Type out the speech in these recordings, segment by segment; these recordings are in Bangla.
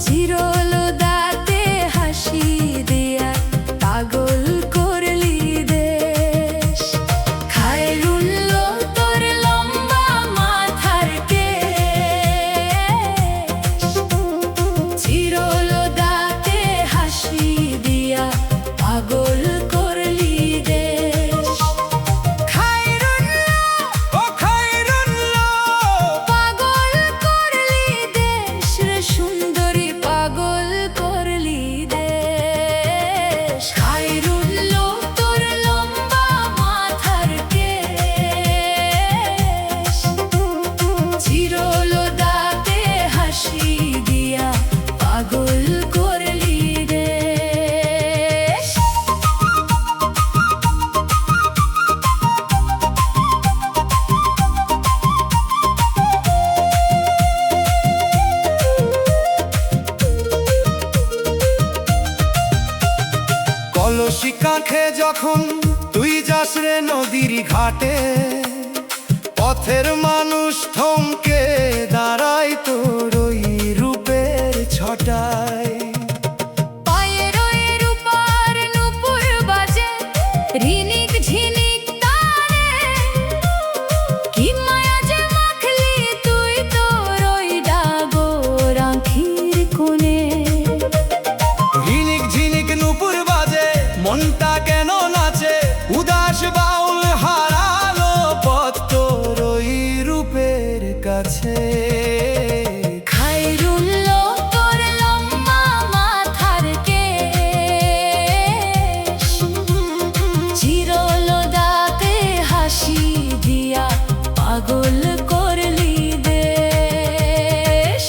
চিরলো দাঁতে হাসি দিয়া পাগল করলি দেশ। খায়রুল্লো তোর লম্বা মাথার কেশ, চিরলো দাঁতে হাসি দিয়া পাগল করলি দেশ। খায়রুল্লো, ও খায়রুল্লো, পাগল করলি দেশ রে সুন্দরী, পাগল করলি দেশ। খায়রুল্লো তোর লম্বা মাথার কেশ, চিরলো দাঁতে হাসি দিয়া পাগল করলি দেশ। কলসি কাঁখে যখন তুই যাস রে নদীর ঘাটে, পথের মানুষ থমকে দাঁড়ায় তোর ওই রূপের ছটায়। পায়ের ওই রূপার নূপুর বাজে রিনিক ঝিনিক তারে, কি মায়া যে মাখলি তুই তোর ওই ডাগর আঁখির কোণে। ঝিনিক ঝিনিক নূপুর বাজে, মনটা কেন নাচে, উদাস বাউল হারালো পথ তোর ওই রূপের কাছে। খায়রুল্লো তোর লম্বা মাথার কেশ, চিরলো দাঁতে হাসি দিয়া পাগল করলি দেশ।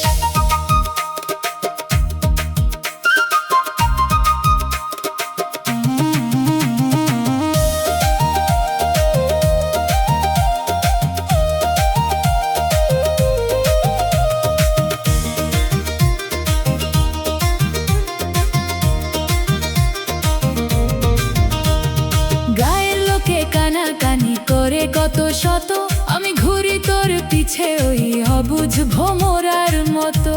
গায়ের লোকে কানাকানি করে কত শত, আমি ঘুরি তোর পিছে ওই অবুঝ ভোমরার মতো।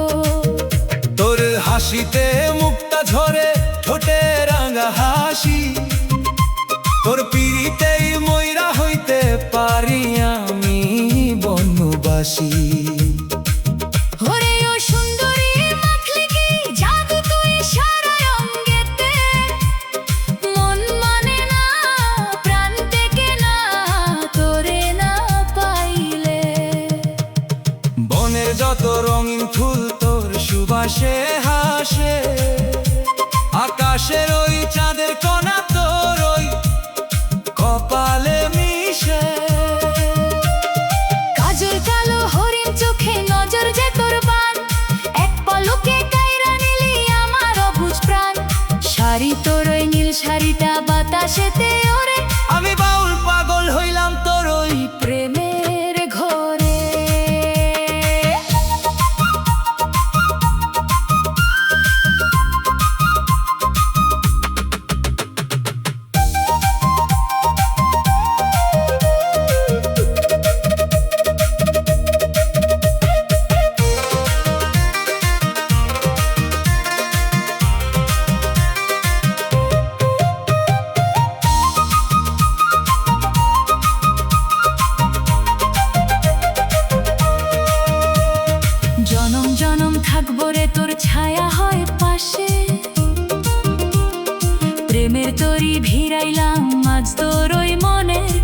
তোর হাসিতে মুক্তা ঝরে, ঠোঁটে রাঙা হাসি, তোর পিড়িতেই ময়রা হইতে পারি আমি বনবাসী। ওরে ও সুন্দরী মাখলি কি জাদু তুই সারা অঙ্গেতে, মন মানে না প্রাণ টেকে না তোরে না পাইলে। বনের যত রঙিন ফুল তোর সুবাসে হাসে, আকাশের ওই চাঁদের কণা তোর ওই কপালে মিশে। কাজল কালো হরিণ চোখে নজর যে তোর বান, এক পলকে কাইরা নিলি আমার অবুঝ প্রাণ। শাড়ি তোর ওই নীল শাড়িটা বাতাসেতে ওরে, আমি বাউল পাগল হইলাম তোর ওই প্রেমের ঘরে। জনম জনম থাকবো রে তোর ছায়া হয় পাশে, প্রেমের তরি ভিড়াইলাম আজ তোর ওই মনের